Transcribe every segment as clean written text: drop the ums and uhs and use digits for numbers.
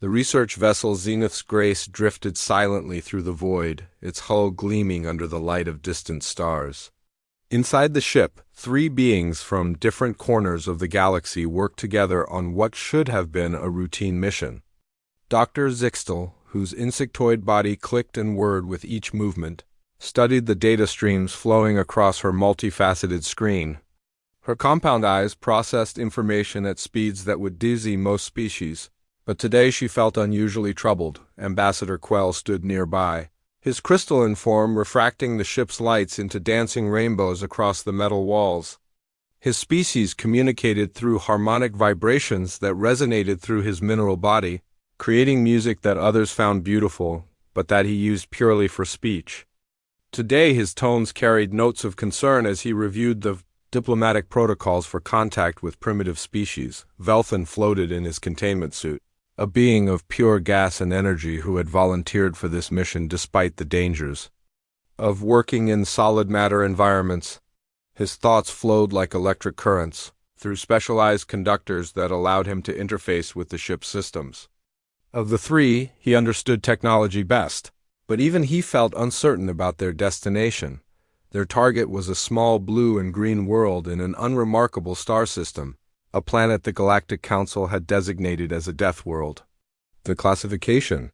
The research vessel Zenith's Grace drifted silently through the void, its hull gleaming under the light of distant stars. Inside the ship, three beings from different corners of the galaxy worked together on what should have been a routine mission. Dr. Zixtel, whose insectoid body clicked and whirred with each movement, studied the data streams flowing across her multifaceted screen. Her compound eyes processed information at speeds that would dizzy most species, but today she felt unusually troubled. Ambassador Quell stood nearby, his crystalline form refracting the ship's lights into dancing rainbows across the metal walls. His species communicated through harmonic vibrations that resonated through his mineral body, creating music that others found beautiful, but that he used purely for speech. Today his tones carried notes of concern as he reviewed the diplomatic protocols for contact with primitive species. Velthan floated in his containment suit, a being of pure gas and energy who had volunteered for this mission despite the dangers of working in solid matter environments. His thoughts flowed like electric currents through specialized conductors that allowed him to interface with the ship's systems. Of the three, he understood technology best, but even he felt uncertain about their destination. Their target was a small blue and green world in an unremarkable star system, a planet the Galactic Council had designated as a death world. The classification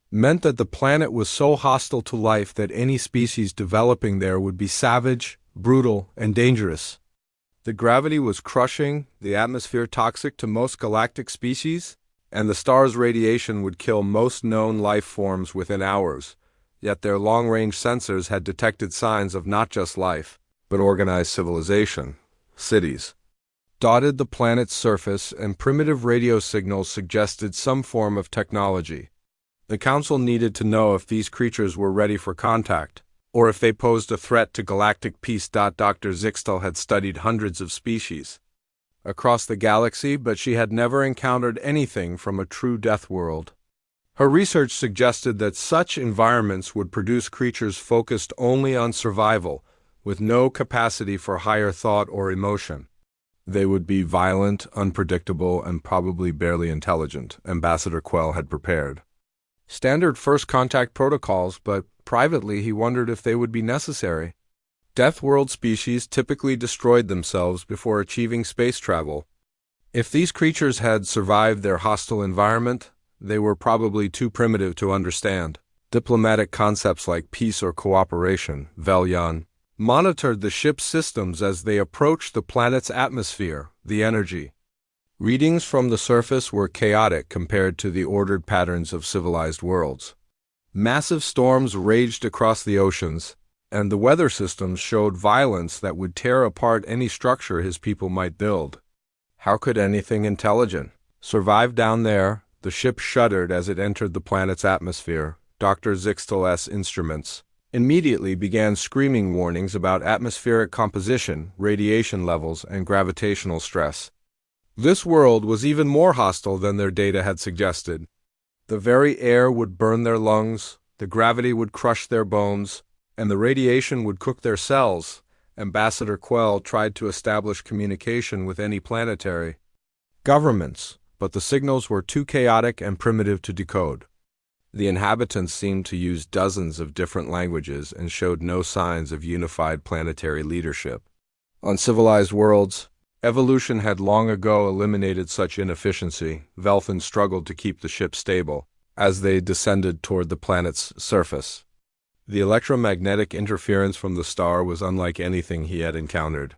meant that the planet was so hostile to life that any species developing there would be savage, brutal, and dangerous. The gravity was crushing, the atmosphere toxic to most galactic species, and the star's radiation would kill most known life forms within hours. Yet their long-range sensors had detected signs of not just life, but organized civilization. Cities dotted the planet's surface, and primitive radio signals suggested some form of technology. The Council needed to know if these creatures were ready for contact, or if they posed a threat to galactic peace. Dr. Zixtel had studied hundreds of species across the galaxy, but she had never encountered anything from a true death world. Her research suggested that such environments would produce creatures focused only on survival, with no capacity for higher thought or emotion. They would be violent, unpredictable, and probably barely intelligent, Ambassador Quell had prepared. Standard first contact protocols, but privately he wondered if they would be necessary. Death world species typically destroyed themselves before achieving space travel. If these creatures had survived their hostile environment, they were probably too primitive to understand diplomatic concepts like peace or cooperation. Velyan monitored the ship's systems as they approached the planet's atmosphere, the energy. Readings from the surface were chaotic compared to the ordered patterns of civilized worlds. Massive storms raged across the oceans, and the weather systems showed violence that would tear apart any structure his people might build. How could anything intelligent survive down there? The ship shuddered as it entered the planet's atmosphere. Dr. Zixtel's instruments immediately began screaming warnings about atmospheric composition, radiation levels, and gravitational stress. This world was even more hostile than their data had suggested. The very air would burn their lungs, the gravity would crush their bones, and the radiation would cook their cells. Ambassador Quell tried to establish communication with any planetary governments, but the signals were too chaotic and primitive to decode. The inhabitants seemed to use dozens of different languages and showed no signs of unified planetary leadership. On civilized worlds, evolution had long ago eliminated such inefficiency. Velthan struggled to keep the ship stable as they descended toward the planet's surface. The electromagnetic interference from the star was unlike anything he had encountered.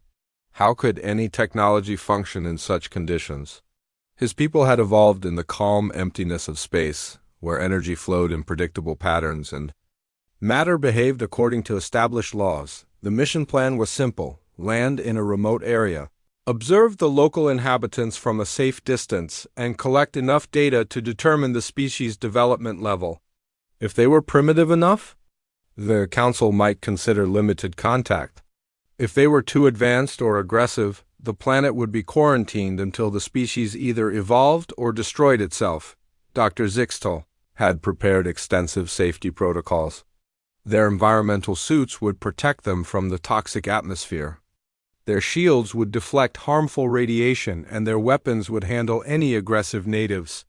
How could any technology function in such conditions? His people had evolved in the calm emptiness of space, where energy flowed in predictable patterns and matter behaved according to established laws. The mission plan was simple: land in a remote area, observe the local inhabitants from a safe distance, and collect enough data to determine the species' development level. If they were primitive enough, the Council might consider limited contact. If they were too advanced or aggressive, the planet would be quarantined until the species either evolved or destroyed itself. Dr. Zixtel had prepared extensive safety protocols. Their environmental suits would protect them from the toxic atmosphere. Their shields would deflect harmful radiation, and their weapons would handle any aggressive natives.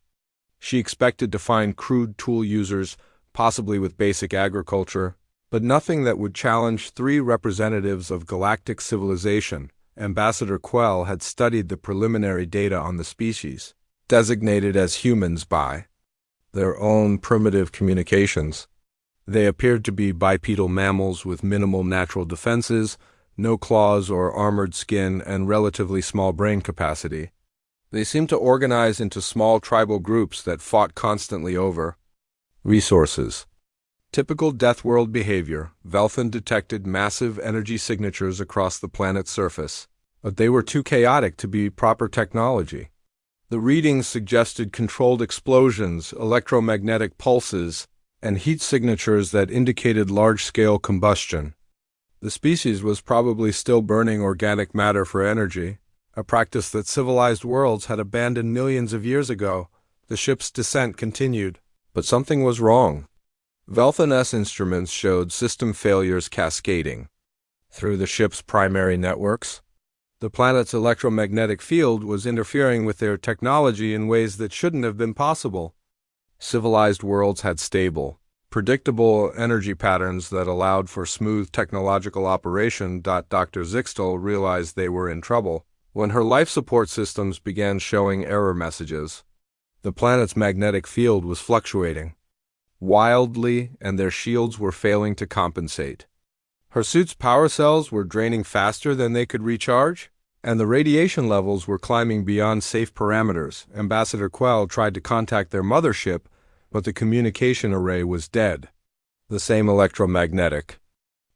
She expected to find crude tool users, possibly with basic agriculture, but nothing that would challenge three representatives of galactic civilization. Ambassador Quell had studied the preliminary data on the species, designated as humans by their own primitive communications. They appeared to be bipedal mammals with minimal natural defenses, no claws or armored skin, and relatively small brain capacity. They seemed to organize into small tribal groups that fought constantly over resources. Typical Deathworld behavior, Velthan detected massive energy signatures across the planet's surface, but they were too chaotic to be proper technology. The readings suggested controlled explosions, electromagnetic pulses, and heat signatures that indicated large-scale combustion. The species was probably still burning organic matter for energy, a practice that civilized worlds had abandoned millions of years ago. The ship's descent continued, but something was wrong. Velthan's instruments showed system failures cascading through the ship's primary networks. The planet's electromagnetic field was interfering with their technology in ways that shouldn't have been possible. Civilized worlds had stable, predictable energy patterns that allowed for smooth technological operation. Dr. Zixtel realized they were in trouble when her life support systems began showing error messages. The planet's magnetic field was fluctuating wildly, and their shields were failing to compensate. Her suit's power cells were draining faster than they could recharge, and the radiation levels were climbing beyond safe parameters. Ambassador Quell tried to contact their mothership, but the communication array was dead. The same electromagnetic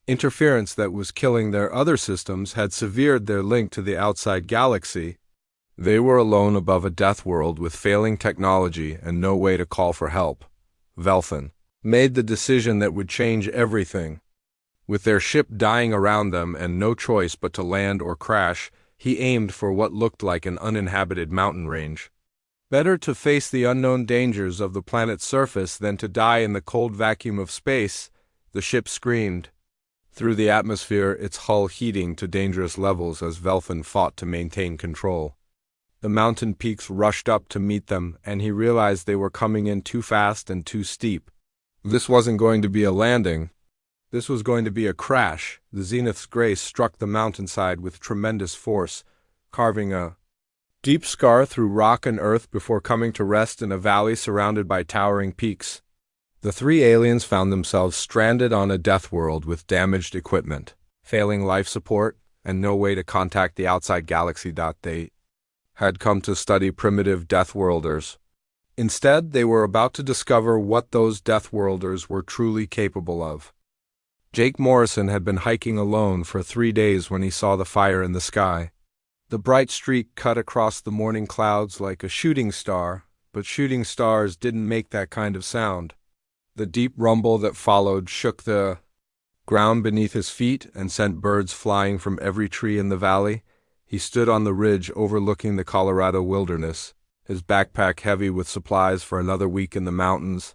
interference that was killing their other systems had severed their link to the outside galaxy. They were alone above a death world with failing technology and no way to call for help. Velthan made the decision that would change everything. With their ship dying around them and no choice but to land or crash, he aimed for what looked like an uninhabited mountain range. Better to face the unknown dangers of the planet's surface than to die in the cold vacuum of space, the ship screamed through the atmosphere, its hull heating to dangerous levels as Velthan fought to maintain control. The mountain peaks rushed up to meet them, and he realized they were coming in too fast and too steep. This wasn't going to be a landing. This was going to be a crash. The Zenith's grace struck the mountainside with tremendous force, carving a deep scar through rock and earth before coming to rest in a valley surrounded by towering peaks. The three aliens found themselves stranded on a death world with damaged equipment, failing life support, and no way to contact the outside galaxy. They had come to study primitive Deathworlders. Instead, they were about to discover what those Deathworlders were truly capable of. Jake Morrison had been hiking alone for 3 days when he saw the fire in the sky. The bright streak cut across the morning clouds like a shooting star, but shooting stars didn't make that kind of sound. The deep rumble that followed shook the ground beneath his feet and sent birds flying from every tree in the valley. He stood on the ridge overlooking the Colorado wilderness, his backpack heavy with supplies for another week in the mountains.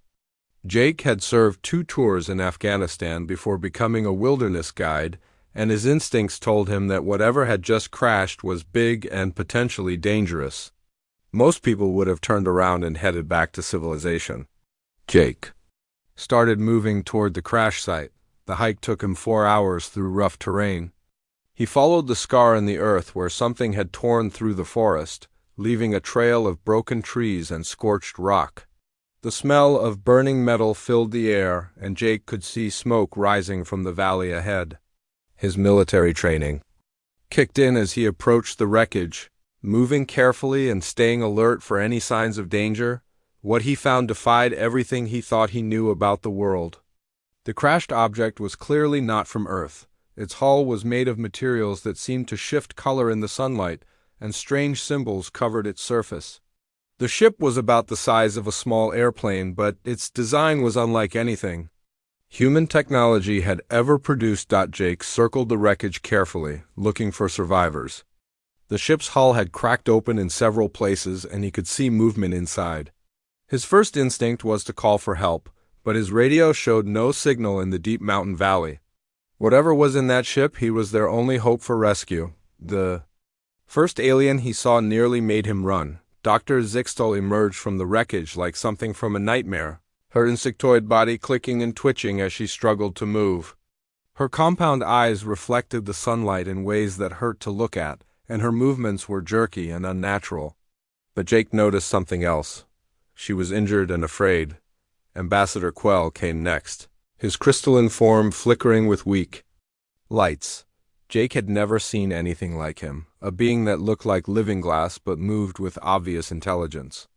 Jake had served 2 tours in Afghanistan before becoming a wilderness guide, and his instincts told him that whatever had just crashed was big and potentially dangerous. Most people would have turned around and headed back to civilization. Jake started moving toward the crash site. The hike took him 4 hours through rough terrain. He followed the scar in the earth where something had torn through the forest, leaving a trail of broken trees and scorched rock. The smell of burning metal filled the air, and Jake could see smoke rising from the valley ahead. His military training kicked in as he approached the wreckage, moving carefully and staying alert for any signs of danger. What he found defied everything he thought he knew about the world. The crashed object was clearly not from Earth. Its hull was made of materials that seemed to shift color in the sunlight, and strange symbols covered its surface. The ship was about the size of a small airplane, but its design was unlike anything human technology had ever produced. Jake circled the wreckage carefully, looking for survivors. The ship's hull had cracked open in several places, and he could see movement inside. His first instinct was to call for help, but his radio showed no signal in the deep mountain valley. Whatever was in that ship, he was their only hope for rescue. The first alien he saw nearly made him run. Dr. Zixtal emerged from the wreckage like something from a nightmare, her insectoid body clicking and twitching as she struggled to move. Her compound eyes reflected the sunlight in ways that hurt to look at, and her movements were jerky and unnatural. But Jake noticed something else. She was injured and afraid. Ambassador Quell came next, his crystalline form flickering with weak lights. Jake had never seen anything like him, a being that looked like living glass but moved with obvious intelligence.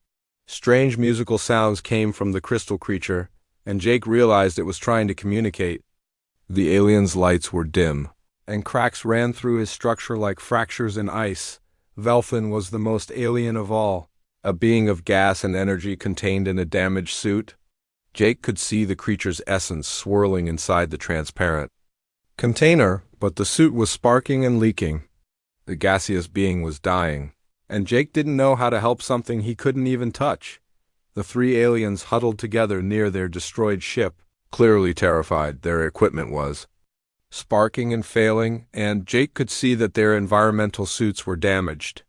Strange musical sounds came from the crystal creature, and Jake realized it was trying to communicate. The alien's lights were dim, and cracks ran through his structure like fractures in ice. Velthin was the most alien of all, a being of gas and energy contained in a damaged suit. Jake could see the creature's essence swirling inside the transparent container, but the suit was sparking and leaking. The gaseous being was dying, and Jake didn't know how to help something he couldn't even touch. The three aliens huddled together near their destroyed ship, clearly terrified. Their equipment was sparking and failing, and Jake could see that their environmental suits were damaged.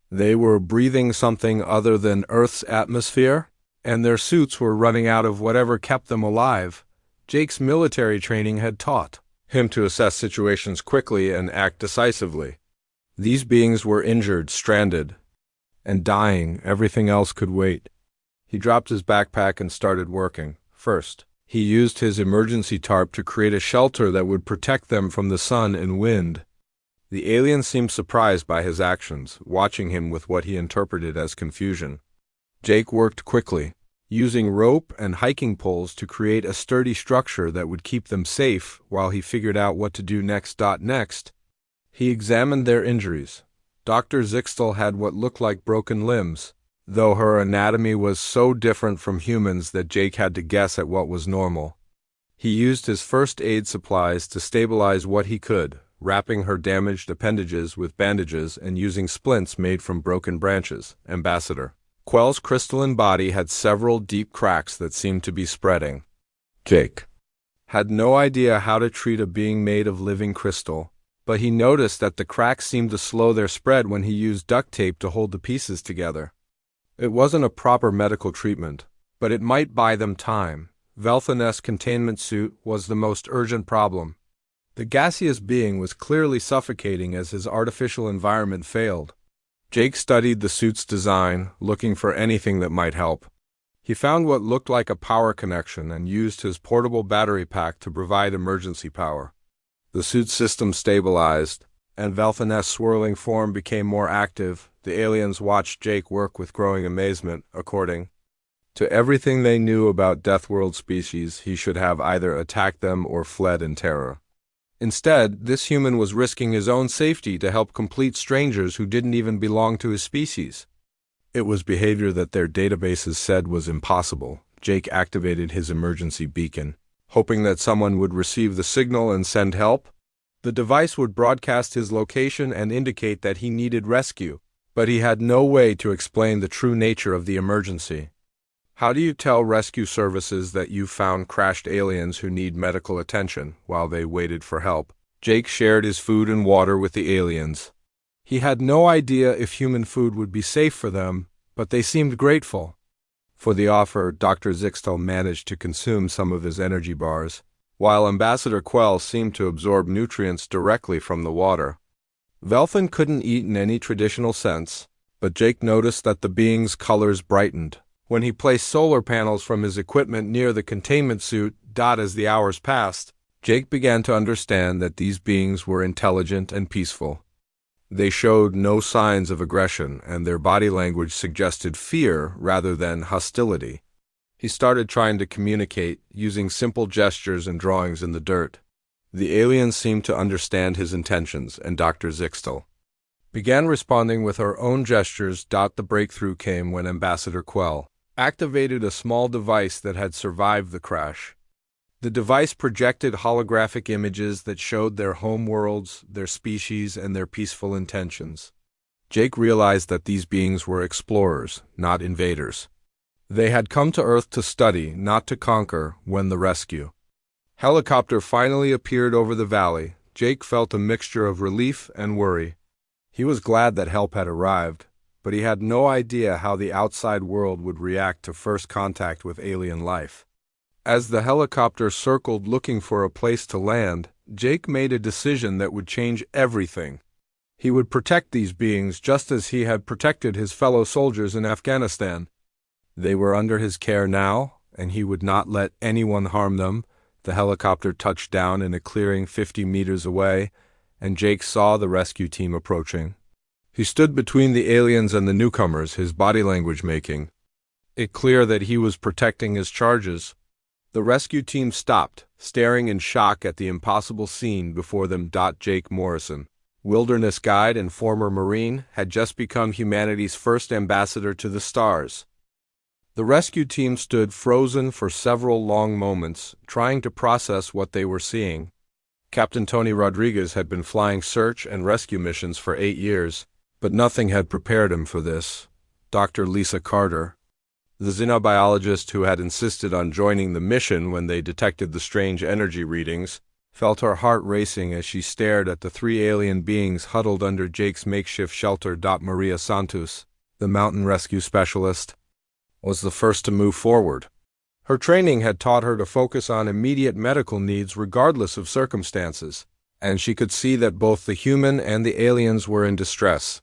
They were breathing something other than Earth's atmosphere, and their suits were running out of whatever kept them alive. Jake's military training had taught him to assess situations quickly and act decisively. These beings were injured, stranded, and dying. Everything else could wait. He dropped his backpack and started working. First, he used his emergency tarp to create a shelter that would protect them from the sun and wind. The alien seemed surprised by his actions, watching him with what he interpreted as confusion. Jake worked quickly, using rope and hiking poles to create a sturdy structure that would keep them safe while he figured out what to do next. Next, he examined their injuries. Dr. Zixtal had what looked like broken limbs, though her anatomy was so different from humans that Jake had to guess at what was normal. He used his first aid supplies to stabilize what he could, wrapping her damaged appendages with bandages and using splints made from broken branches. Ambassador Quell's crystalline body had several deep cracks that seemed to be spreading. Jake had no idea how to treat a being made of living crystal, but he noticed that the cracks seemed to slow their spread when he used duct tape to hold the pieces together. It wasn't a proper medical treatment, but it might buy them time. Velthin's containment suit was the most urgent problem. The gaseous being was clearly suffocating as his artificial environment failed. Jake studied the suit's design, looking for anything that might help. He found what looked like a power connection and used his portable battery pack to provide emergency power. The suit system stabilized, and Velthin's swirling form became more active. The aliens watched Jake work with growing amazement. According to everything they knew about Deathworld species, he should have either attacked them or fled in terror. Instead, this human was risking his own safety to help complete strangers who didn't even belong to his species. It was behavior that their databases said was impossible. Jake activated his emergency beacon, hoping that someone would receive the signal and send help. The device would broadcast his location and indicate that he needed rescue, but he had no way to explain the true nature of the emergency. How do you tell rescue services that you found crashed aliens who need medical attention while they waited for help? Jake shared his food and water with the aliens. He had no idea if human food would be safe for them, but they seemed grateful. For the offer, Dr. Zixtal managed to consume some of his energy bars, while Ambassador Quell seemed to absorb nutrients directly from the water. Velthin couldn't eat in any traditional sense, but Jake noticed that the being's colors brightened when he placed solar panels from his equipment near the containment suit. As the hours passed, Jake began to understand that these beings were intelligent and peaceful. They showed no signs of aggression, and their body language suggested fear rather than hostility. He started trying to communicate, using simple gestures and drawings in the dirt. The aliens seemed to understand his intentions, and Dr. Zixtal began responding with her own gestures. The breakthrough came when Ambassador Quell activated a small device that had survived the crash. The device projected holographic images that showed their home worlds, their species, and their peaceful intentions. Jake realized that these beings were explorers, not invaders. They had come to Earth to study, not to conquer. When the rescue helicopter finally appeared over the valley, Jake felt a mixture of relief and worry. He was glad that help had arrived, but he had no idea how the outside world would react to first contact with alien life. As the helicopter circled looking for a place to land, Jake made a decision that would change everything. He would protect these beings just as he had protected his fellow soldiers in Afghanistan. They were under his care now, and he would not let anyone harm them. The helicopter touched down in a clearing 50 meters away, and Jake saw the rescue team approaching. He stood between the aliens and the newcomers, his body language making it clear that he was protecting his charges. The rescue team stopped, staring in shock at the impossible scene before them. Jake Morrison, wilderness guide and former Marine, had just become humanity's first ambassador to the stars. The rescue team stood frozen for several long moments, trying to process what they were seeing. Captain Tony Rodriguez had been flying search and rescue missions for 8 years, but nothing had prepared him for this. Dr. Lisa Carter, the xenobiologist who had insisted on joining the mission when they detected the strange energy readings, felt her heart racing as she stared at the 3 alien beings huddled under Jake's makeshift shelter. Maria Santos, the mountain rescue specialist, was the first to move forward. Her training had taught her to focus on immediate medical needs regardless of circumstances, and she could see that both the human and the aliens were in distress.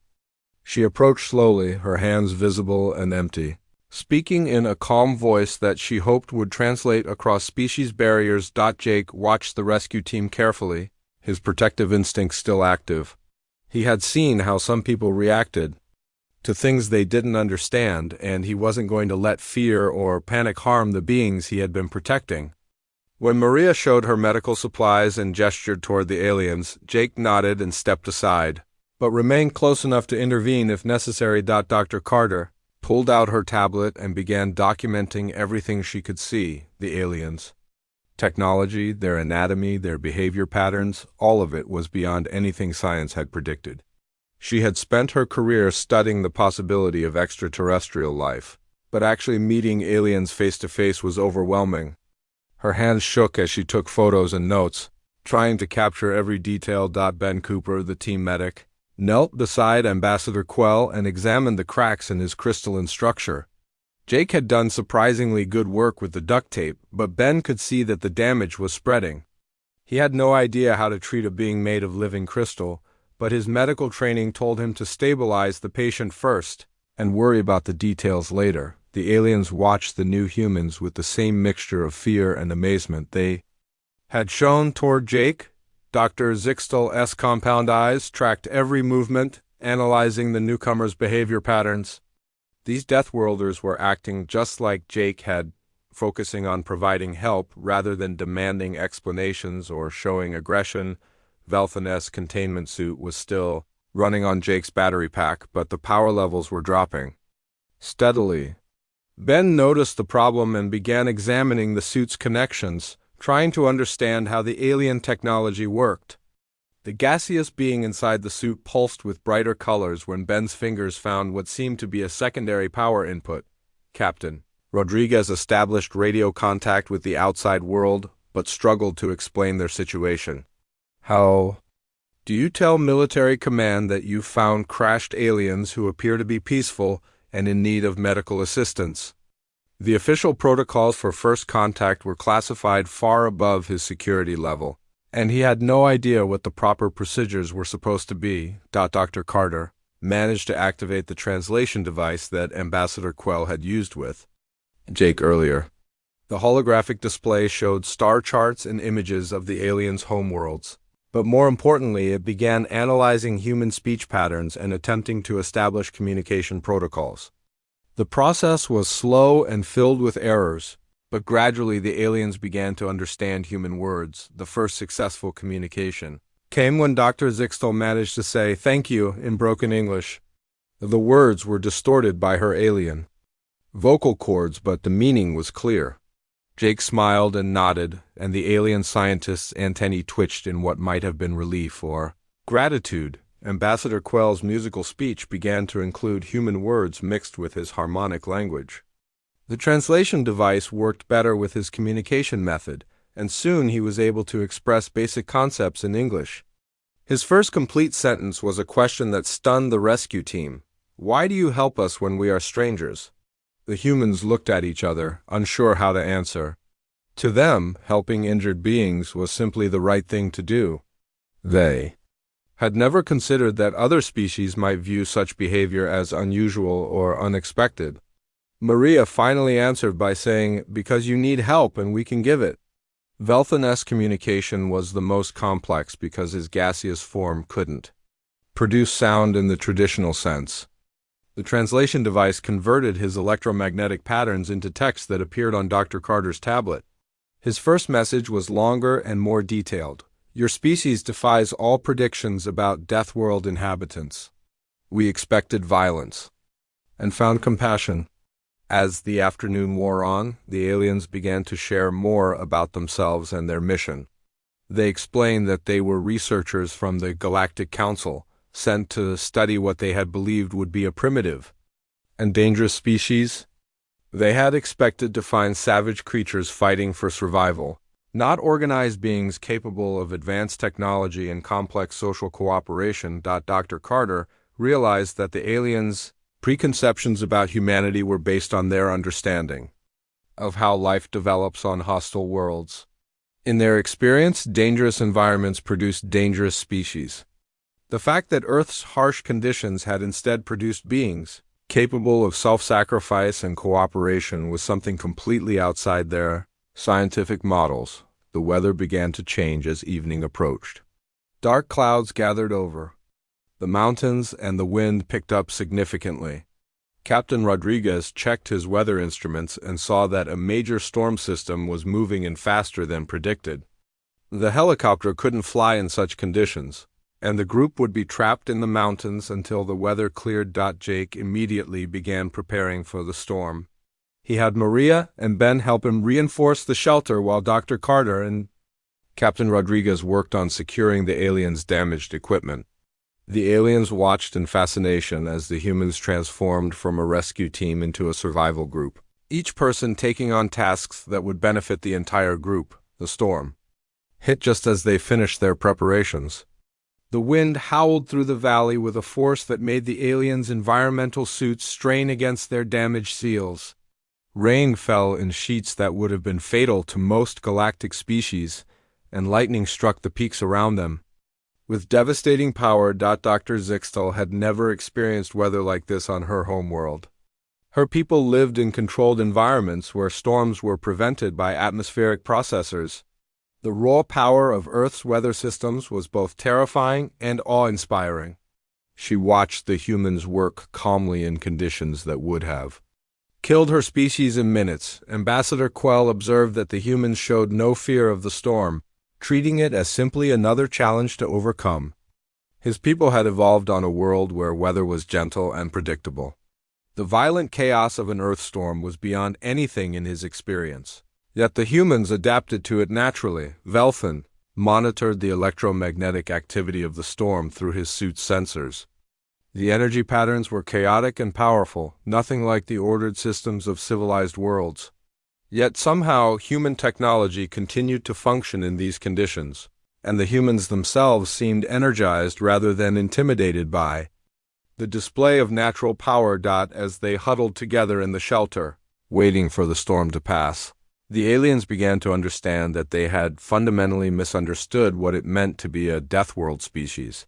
She approached slowly, her hands visible and empty, speaking in a calm voice that she hoped would translate across species barriers. Jake watched the rescue team carefully, his protective instinct still active. He had seen how some people reacted to things they didn't understand, and he wasn't going to let fear or panic harm the beings he had been protecting. When Maria showed her medical supplies and gestured toward the aliens, Jake nodded and stepped aside, but remained close enough to intervene if necessary. Dr. Carter pulled out her tablet and began documenting everything she could see. The aliens' technology, their anatomy, their behavior patterns, all of it was beyond anything science had predicted. She had spent her career studying the possibility of extraterrestrial life, but actually meeting aliens face-to-face was overwhelming. Her hands shook as she took photos and notes, trying to capture every detail. Ben Cooper, the team medic, knelt beside Ambassador Quell and examined the cracks in his crystalline structure. Jake had done surprisingly good work with the duct tape, but Ben could see that the damage was spreading. He had no idea how to treat a being made of living crystal, but his medical training told him to stabilize the patient first and worry about the details later. The aliens watched the new humans with the same mixture of fear and amazement they had shown toward Jake. Dr. Zixtal's compound eyes tracked every movement, analyzing the newcomers' behavior patterns. These Deathworlders were acting just like Jake had, focusing on providing help rather than demanding explanations or showing aggression. Velthan's containment suit was still running on Jake's battery pack, but the power levels were dropping steadily. Ben noticed the problem and began examining the suit's connections, trying to understand how the alien technology worked. The gaseous being inside the suit pulsed with brighter colors when Ben's fingers found what seemed to be a secondary power input. Captain Rodriguez established radio contact with the outside world, but struggled to explain their situation. How do you tell military command that you found crashed aliens who appear to be peaceful and in need of medical assistance? The official protocols for first contact were classified far above his security level, and he had no idea what the proper procedures were supposed to be. Dr. Carter managed to activate the translation device that Ambassador Quell had used with Jake earlier. The holographic display showed star charts and images of the aliens' homeworlds, but more importantly, it began analyzing human speech patterns and attempting to establish communication protocols. The process was slow and filled with errors, but gradually the aliens began to understand human words. The first successful communication came when Dr. Zixtal managed to say "thank you" in broken English. The words were distorted by her alien vocal cords, but the meaning was clear. Jake smiled and nodded, and the alien scientist's antennae twitched in what might have been relief or gratitude. Ambassador Quell's musical speech began to include human words mixed with his harmonic language. The translation device worked better with his communication method, and soon he was able to express basic concepts in English. His first complete sentence was a question that stunned the rescue team. Why do you help us when we are strangers? The humans looked at each other, unsure how to answer. To them, helping injured beings was simply the right thing to do. They had never considered that other species might view such behavior as unusual or unexpected. Maria finally answered by saying, "Because you need help and we can give it." Velthan's communication was the most complex because his gaseous form couldn't produce sound in the traditional sense. The translation device converted his electromagnetic patterns into text that appeared on Dr. Carter's tablet. His first message was longer and more detailed. "Your species defies all predictions about Deathworld inhabitants. We expected violence and found compassion." As the afternoon wore on, the aliens began to share more about themselves and their mission. They explained that they were researchers from the Galactic Council, sent to study what they had believed would be a primitive and dangerous species. They had expected to find savage creatures fighting for survival, not organized beings capable of advanced technology and complex social cooperation. Dr. Carter realized that the aliens' preconceptions about humanity were based on their understanding of how life develops on hostile worlds. In their experience, dangerous environments produce dangerous species. The fact that Earth's harsh conditions had instead produced beings capable of self-sacrifice and cooperation was something completely outside their scientific models. The weather began to change as evening approached. Dark clouds gathered over the mountains and the wind picked up significantly. Captain Rodriguez checked his weather instruments and saw that a major storm system was moving in faster than predicted. The helicopter couldn't fly in such conditions, and the group would be trapped in the mountains until the weather cleared. Jake immediately began preparing for the storm. He had Maria and Ben help him reinforce the shelter while Dr. Carter and Captain Rodriguez worked on securing the aliens' damaged equipment. The aliens watched in fascination as the humans transformed from a rescue team into a survival group, each person taking on tasks that would benefit the entire group. The storm hit just as they finished their preparations. The wind howled through the valley with a force that made the aliens' environmental suits strain against their damaged seals. Rain fell in sheets that would have been fatal to most galactic species, and lightning struck the peaks around them with devastating power. Dr. Zixtel had never experienced weather like this on her homeworld. Her people lived in controlled environments where storms were prevented by atmospheric processors. The raw power of Earth's weather systems was both terrifying and awe-inspiring. She watched the humans work calmly in conditions that would have killed her species in minutes. Ambassador Quell observed that the humans showed no fear of the storm, treating it as simply another challenge to overcome. His people had evolved on a world where weather was gentle and predictable. The violent chaos of an Earth storm was beyond anything in his experience. Yet the humans adapted to it naturally. Velthan monitored the electromagnetic activity of the storm through his suit's sensors. The energy patterns were chaotic and powerful, nothing like the ordered systems of civilized worlds. Yet somehow human technology continued to function in these conditions, and the humans themselves seemed energized rather than intimidated by the display of natural power. As they huddled together in the shelter, waiting for the storm to pass, the aliens began to understand that they had fundamentally misunderstood what it meant to be a Deathworld species.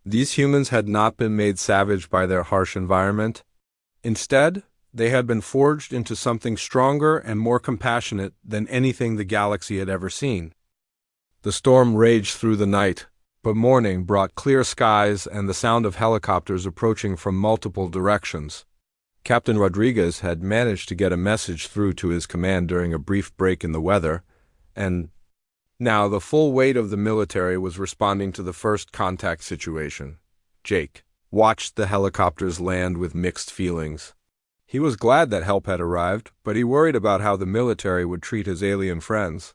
These humans had not been made savage by their harsh environment. Instead, they had been forged into something stronger and more compassionate than anything the galaxy had ever seen. The storm raged through the night, but morning brought clear skies and the sound of helicopters approaching from multiple directions. Captain Rodriguez had managed to get a message through to his command during a brief break in the weather, and now the full weight of the military was responding to the first contact situation. Jake watched the helicopters land with mixed feelings. He was glad that help had arrived, but he worried about how the military would treat his alien friends.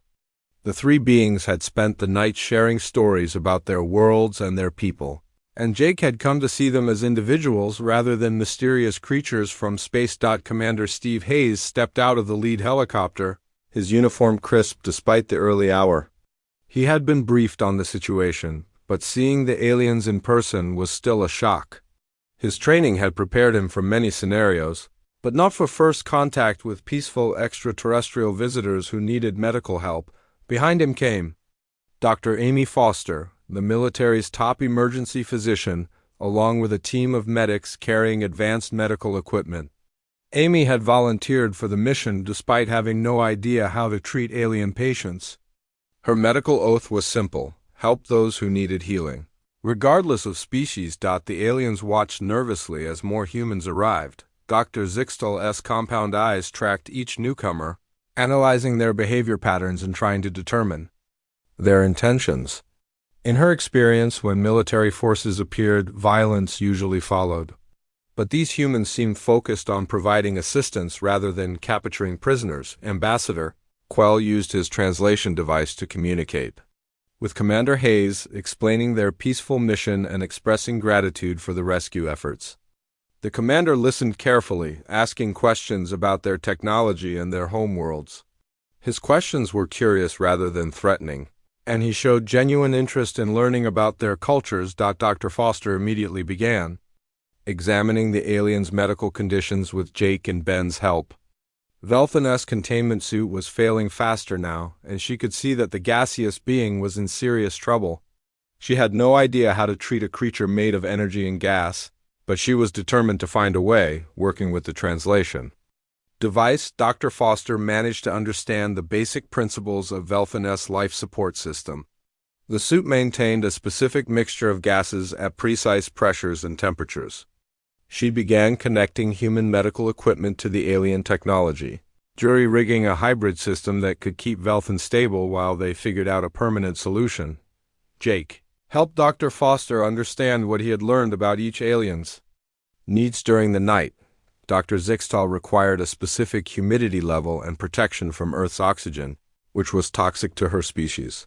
The three beings had spent the night sharing stories about their worlds and their people, and Jake had come to see them as individuals rather than mysterious creatures from space. Commander Steve Hayes stepped out of the lead helicopter, his uniform crisp despite the early hour. He had been briefed on the situation, but seeing the aliens in person was still a shock. His training had prepared him for many scenarios, but not for first contact with peaceful extraterrestrial visitors who needed medical help. Behind him came Dr. Amy Foster, the military's top emergency physician, along with a team of medics carrying advanced medical equipment. Amy had volunteered for the mission despite having no idea how to treat alien patients. Her medical oath was simple: help those who needed healing. Regardless of species, the aliens watched nervously as more humans arrived. Dr. Zixtal's compound eyes tracked each newcomer, analyzing their behavior patterns and trying to determine their intentions. In her experience, when military forces appeared, violence usually followed. But these humans seemed focused on providing assistance rather than capturing prisoners. Ambassador Quell used his translation device to communicate with Commander Hayes, explaining their peaceful mission and expressing gratitude for the rescue efforts. The commander listened carefully, asking questions about their technology and their homeworlds. His questions were curious rather than threatening, and he showed genuine interest in learning about their cultures. Dr. Foster immediately began examining the aliens' medical conditions with Jake and Ben's help. Velthan's containment suit was failing faster now, and she could see that the gaseous being was in serious trouble. She had no idea how to treat a creature made of energy and gas, but she was determined to find a way, working with the translation device. Dr. Foster managed to understand the basic principles of Velthan's life support system. The suit maintained a specific mixture of gases at precise pressures and temperatures. She began connecting human medical equipment to the alien technology, jury-rigging a hybrid system that could keep Velthan stable while they figured out a permanent solution. Jake helped Dr. Foster understand what he had learned about each alien's needs during the night. Dr. Zixtal required a specific humidity level and protection from Earth's oxygen, which was toxic to her species.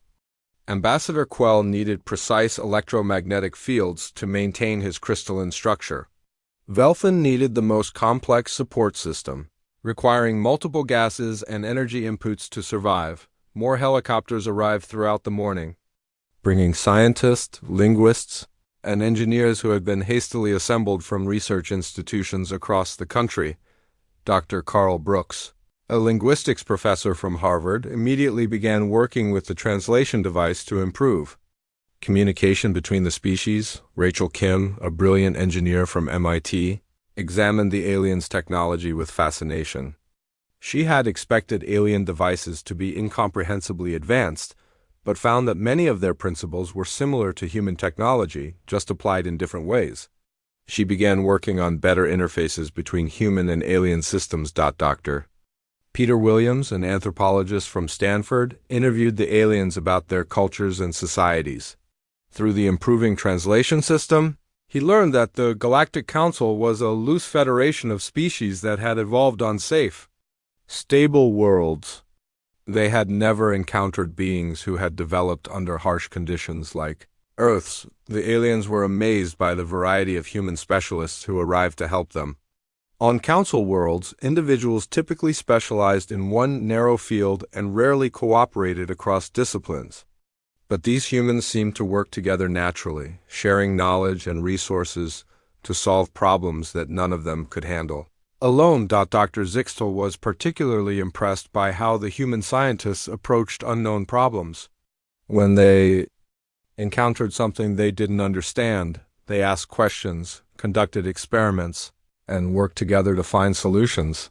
Ambassador Quell needed precise electromagnetic fields to maintain his crystalline structure. Velthan needed the most complex support system, requiring multiple gases and energy inputs to survive. More helicopters arrived throughout the morning, bringing scientists, linguists, and engineers who had been hastily assembled from research institutions across the country. Dr. Carl Brooks, a linguistics professor from Harvard, immediately began working with the translation device to improve communication between the species. Rachel Kim, a brilliant engineer from MIT, examined the aliens' technology with fascination. She had expected alien devices to be incomprehensibly advanced, but found that many of their principles were similar to human technology, just applied in different ways. She began working on better interfaces between human and alien systems. Dr. Peter Williams, an anthropologist from Stanford, interviewed the aliens about their cultures and societies. Through the improving translation system, he learned that the Galactic Council was a loose federation of species that had evolved on safe, stable worlds. They had never encountered beings who had developed under harsh conditions like Earth's. The aliens were amazed by the variety of human specialists who arrived to help them. On Council worlds, individuals typically specialized in one narrow field and rarely cooperated across disciplines. But these humans seemed to work together naturally, sharing knowledge and resources to solve problems that none of them could handle alone. Dr. Zixtal was particularly impressed by how the human scientists approached unknown problems. When they encountered something they didn't understand, they asked questions, conducted experiments, and worked together to find solutions.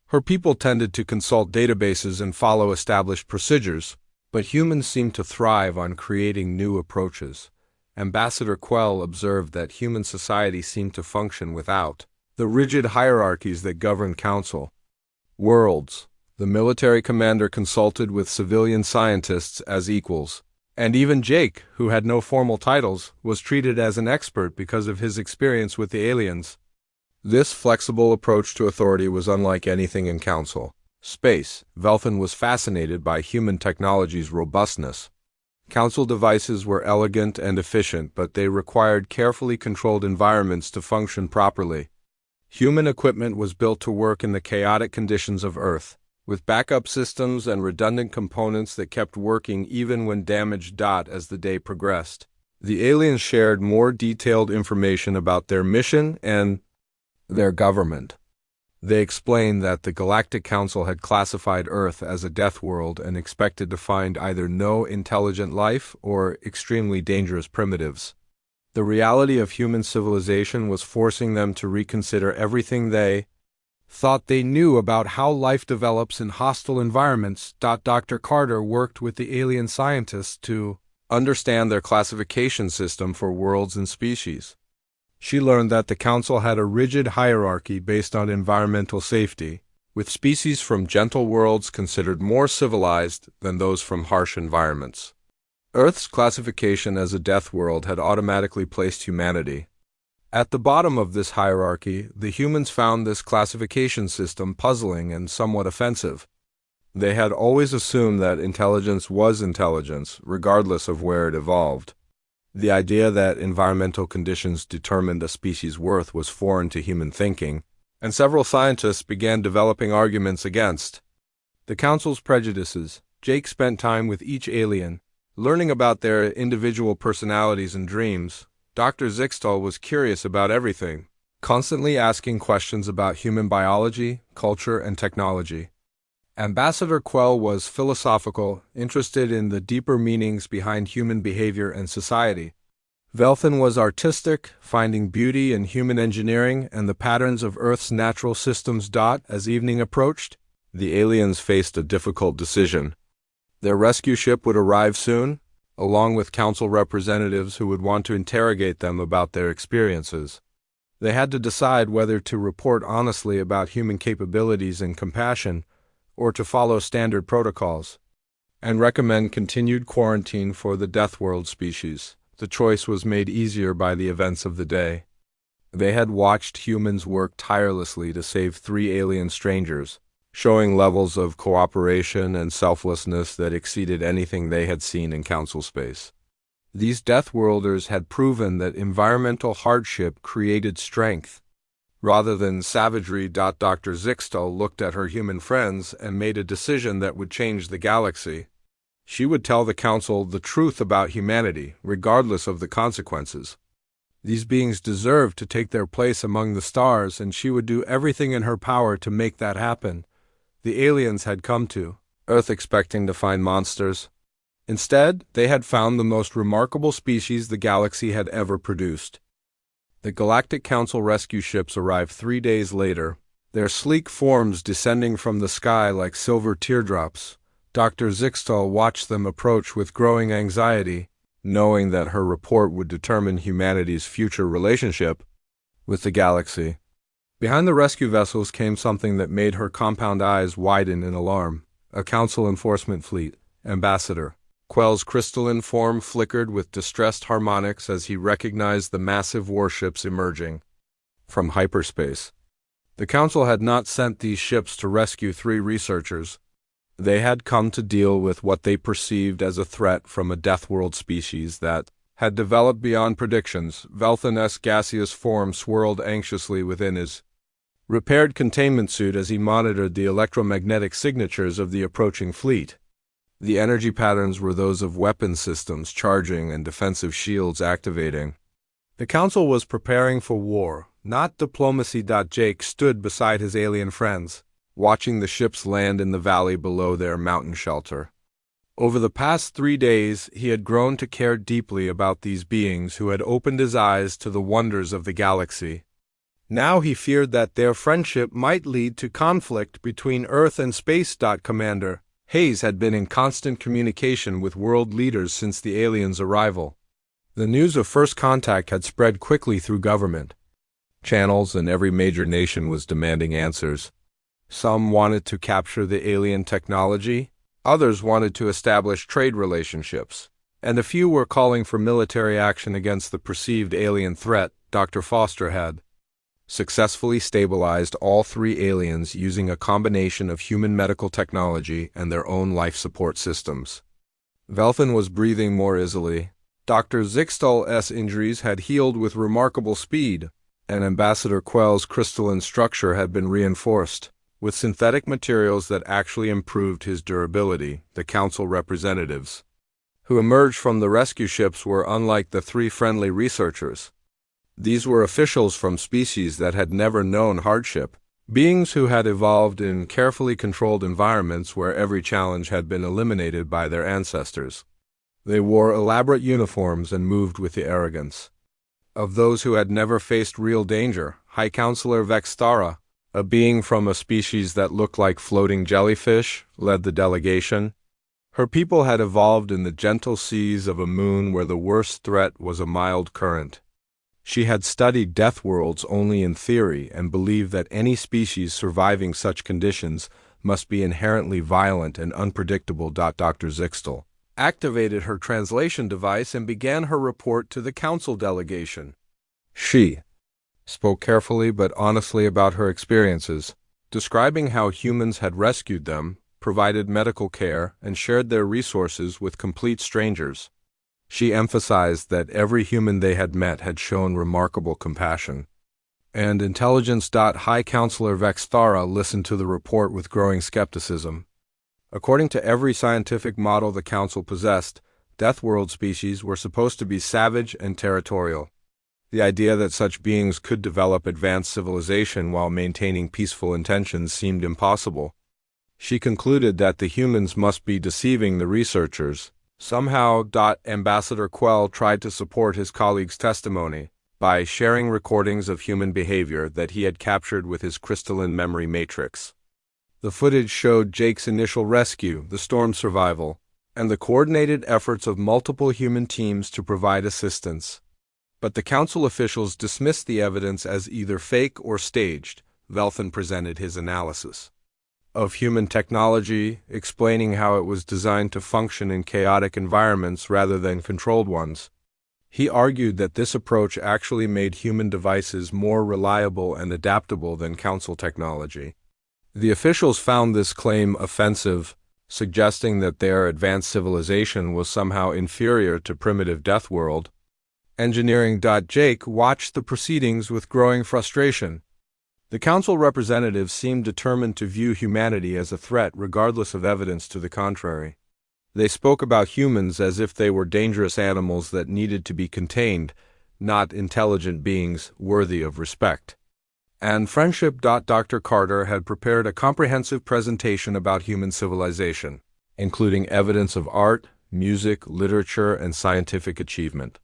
Her people tended to consult databases and follow established procedures, but humans seemed to thrive on creating new approaches. Ambassador Quell observed that human society seemed to function without the rigid hierarchies that govern Council worlds. The military commander consulted with civilian scientists as equals, and even Jake, who had no formal titles, was treated as an expert because of his experience with the aliens. This flexible approach to authority was unlike anything in Council space. Velthan was fascinated by human technology's robustness. Council devices were elegant and efficient, but they required carefully controlled environments to function properly. Human equipment was built to work in the chaotic conditions of Earth, with backup systems and redundant components that kept working even when damaged. As the day progressed, The aliens shared more detailed information about their mission and their government. They explained that the Galactic Council had classified Earth as a death world and expected to find either no intelligent life or extremely dangerous primitives. The reality of human civilization was forcing them to reconsider everything they thought they knew about how life develops in hostile environments. Dr. Carter worked with the alien scientists to understand their classification system for worlds and species. She learned that the Council had a rigid hierarchy based on environmental safety, with species from gentle worlds considered more civilized than those from harsh environments. Earth's classification as a death world had automatically placed humanity at the bottom of this hierarchy. The humans found this classification system puzzling and somewhat offensive. They had always assumed that intelligence was intelligence, regardless of where it evolved. The idea that environmental conditions determined a species' worth was foreign to human thinking, and several scientists began developing arguments against the Council's prejudices. Jake spent time with each alien, learning about their individual personalities and dreams. Dr. Zixtal was curious about everything, constantly asking questions about human biology, culture, and technology. Ambassador Quell was philosophical, interested in the deeper meanings behind human behavior and society. Velthan was artistic, finding beauty in human engineering and the patterns of Earth's natural systems. As evening approached, the aliens faced a difficult decision. Their rescue ship would arrive soon, along with Council representatives who would want to interrogate them about their experiences. They had to decide whether to report honestly about human capabilities and compassion, or to follow standard protocols, and recommend continued quarantine for the Death World species. The choice was made easier by the events of the day. They had watched humans work tirelessly to save 3 alien strangers, showing levels of cooperation and selflessness that exceeded anything they had seen in Council space. These Deathworlders had proven that environmental hardship created strength, rather than savagery. Dr. Zixtal looked at her human friends and made a decision that would change the galaxy. She would tell the Council the truth about humanity, regardless of the consequences. These beings deserved to take their place among the stars, and she would do everything in her power to make that happen. The aliens had come to Earth expecting to find monsters. Instead, they had found the most remarkable species the galaxy had ever produced. The Galactic Council rescue ships arrived 3 days later, their sleek forms descending from the sky like silver teardrops. Dr. Zixtal watched them approach with growing anxiety, knowing that her report would determine humanity's future relationship with the galaxy. Behind the rescue vessels came something that made her compound eyes widen in alarm: a Council enforcement fleet. Ambassador Quell's crystalline form flickered with distressed harmonics as he recognized the massive warships emerging from hyperspace. The Council had not sent these ships to rescue 3 researchers. They had come to deal with what they perceived as a threat from a Deathworld species that had developed beyond predictions. Velthan's gaseous form swirled anxiously within his repaired containment suit as he monitored the electromagnetic signatures of the approaching fleet. The energy patterns were those of weapon systems charging and defensive shields activating. The Council was preparing for war, not diplomacy. Jake stood beside his alien friends, watching the ships land in the valley below their mountain shelter. Over the past 3 days, he had grown to care deeply about these beings who had opened his eyes to the wonders of the galaxy. Now he feared that their friendship might lead to conflict between Earth and space. Commander Hayes had been in constant communication with world leaders since the aliens' arrival. The news of first contact had spread quickly through government channels, and every major nation was demanding answers. Some wanted to capture the alien technology, others wanted to establish trade relationships, and a few were calling for military action against the perceived alien threat. Dr. Foster had successfully stabilized all 3 aliens using a combination of human medical technology and their own life support systems. Velthan was breathing more easily. Dr. Zixtal's injuries had healed with remarkable speed, and Ambassador Quell's crystalline structure had been reinforced with synthetic materials that actually improved his durability. The Council representatives who emerged from the rescue ships were unlike the three friendly researchers. These were officials from species that had never known hardship, beings who had evolved in carefully controlled environments where every challenge had been eliminated by their ancestors. They wore elaborate uniforms and moved with the arrogance of those who had never faced real danger. High Counselor Vextara, a being from a species that looked like floating jellyfish, led the delegation. Her people had evolved in the gentle seas of a moon where the worst threat was a mild current. She had studied Deathworlds only in theory and believed that any species surviving such conditions must be inherently violent and unpredictable. Dr. Zixtel activated her translation device and began her report to the council delegation. She spoke carefully but honestly about her experiences, describing how humans had rescued them, provided medical care, and shared their resources with complete strangers. She emphasized that every human they had met had shown remarkable compassion and intelligence. High Counselor Vextara listened to the report with growing skepticism. According to every scientific model the Council possessed, Deathworld species were supposed to be savage and territorial. The idea that such beings could develop advanced civilization while maintaining peaceful intentions seemed impossible. She concluded that the humans must be deceiving the researchers. Somehow, Ambassador Quell tried to support his colleague's testimony by sharing recordings of human behavior that he had captured with his crystalline memory matrix. The footage showed Jake's initial rescue, the storm survival, and the coordinated efforts of multiple human teams to provide assistance. But the council officials dismissed the evidence as either fake or staged. Velthan presented his analysis of human technology, explaining how it was designed to function in chaotic environments rather than controlled ones. He argued that this approach actually made human devices more reliable and adaptable than council technology. The officials found this claim offensive, suggesting that their advanced civilization was somehow inferior to primitive Deathworld. Engineering. Jake watched the proceedings with growing frustration. The council representatives seemed determined to view humanity as a threat regardless of evidence to the contrary. They spoke about humans as if they were dangerous animals that needed to be contained, not intelligent beings worthy of respect. And friendship. Dr. Carter had prepared a comprehensive presentation about human civilization, including evidence of art, music, literature, and scientific achievement.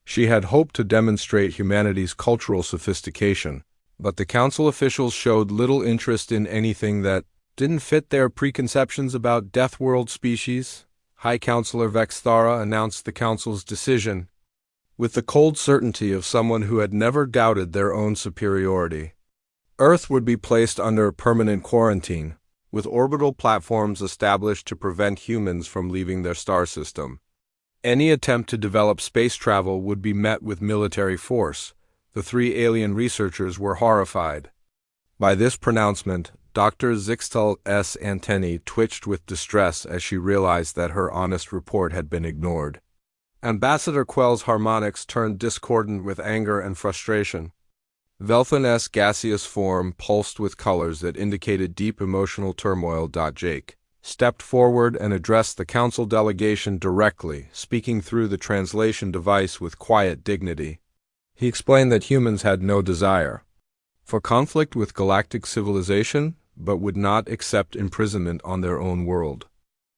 She had hoped to demonstrate humanity's cultural sophistication, but the council officials showed little interest in anything that didn't fit their preconceptions about Deathworld species. High Counselor Vextara announced the council's decision with the cold certainty of someone who had never doubted their own superiority. Earth would be placed under permanent quarantine, with orbital platforms established to prevent humans from leaving their star system. Any attempt to develop space travel would be met with military force. The three alien researchers were horrified by this pronouncement. Dr. Zixtel's antennae twitched with distress as she realized that her honest report had been ignored. Ambassador Quell's harmonics turned discordant with anger and frustration. Velthan's gaseous form pulsed with colors that indicated deep emotional turmoil. Jake stepped forward and addressed the council delegation directly, speaking through the translation device with quiet dignity. He explained that humans had no desire for conflict with galactic civilization, but would not accept imprisonment on their own world.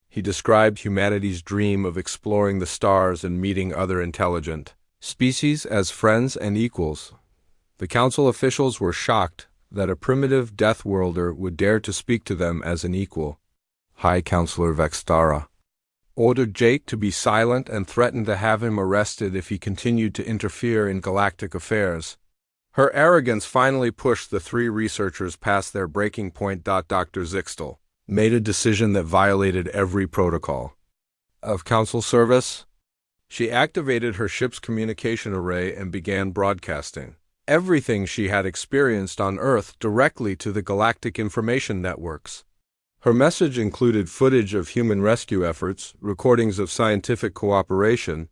He described humanity's dream of exploring the stars and meeting other intelligent species as friends and equals. The council officials were shocked that a primitive Deathworlder would dare to speak to them as an equal. High Counselor Vextara ordered Jake to be silent and threatened to have him arrested if he continued to interfere in galactic affairs. Her arrogance finally pushed the three researchers past their breaking point. Dr. Zixtel made a decision that violated every protocol of council service. She activated her ship's communication array and began broadcasting everything she had experienced on Earth directly to the galactic information networks. Her message included footage of human rescue efforts, recordings of scientific cooperation,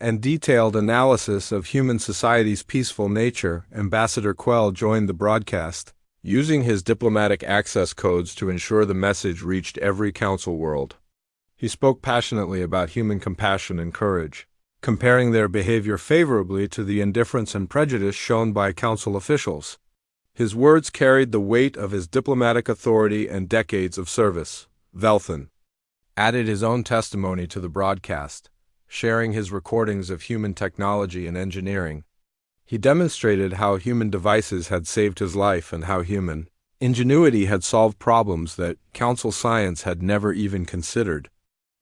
and detailed analysis of human society's peaceful nature. Ambassador Quell joined the broadcast, using his diplomatic access codes to ensure the message reached every council world. He spoke passionately about human compassion and courage, comparing their behavior favorably to the indifference and prejudice shown by council officials. His words carried the weight of his diplomatic authority and decades of service. Velthan added his own testimony to the broadcast, sharing his recordings of human technology and engineering. He demonstrated how human devices had saved his life and how human ingenuity had solved problems that council science had never even considered.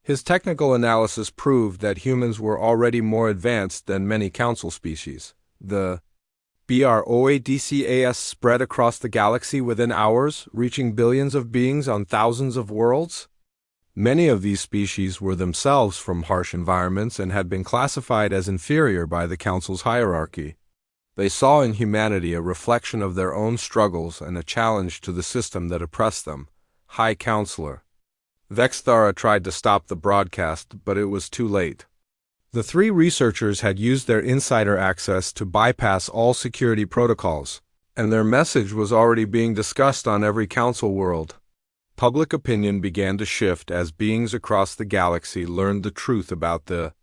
His technical analysis proved that humans were already more advanced than many council species. The BROADCAS spread across the galaxy within hours, reaching billions of beings on thousands of worlds. Many of these species were themselves from harsh environments and had been classified as inferior by the Council's hierarchy. They saw in humanity a reflection of their own struggles and a challenge to the system that oppressed them. High Counselor Vexthara tried to stop the broadcast, but it was too late. The three researchers had used their insider access to bypass all security protocols, and their message was already being discussed on every council world. Public opinion began to shift as beings across the galaxy learned the truth about the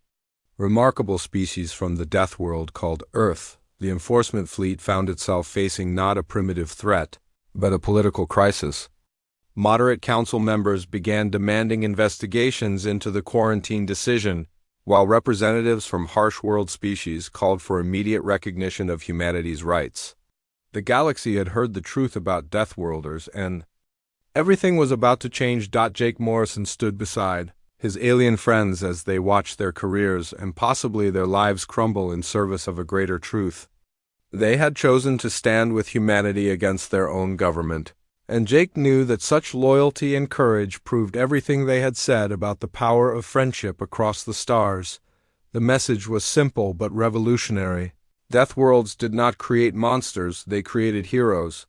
remarkable species from the Death World called Earth. The enforcement fleet found itself facing not a primitive threat, but a political crisis. Moderate council members began demanding investigations into the quarantine decision, while representatives from harsh world species called for immediate recognition of humanity's rights. The galaxy had heard the truth about Deathworlders, and everything was about to change. Jake Morrison stood beside his alien friends as they watched their careers and possibly their lives crumble in service of a greater truth. They had chosen to stand with humanity against their own government, and Jake knew that such loyalty and courage proved everything they had said about the power of friendship across the stars. The message was simple but revolutionary. Deathworlds did not create monsters, they created heroes.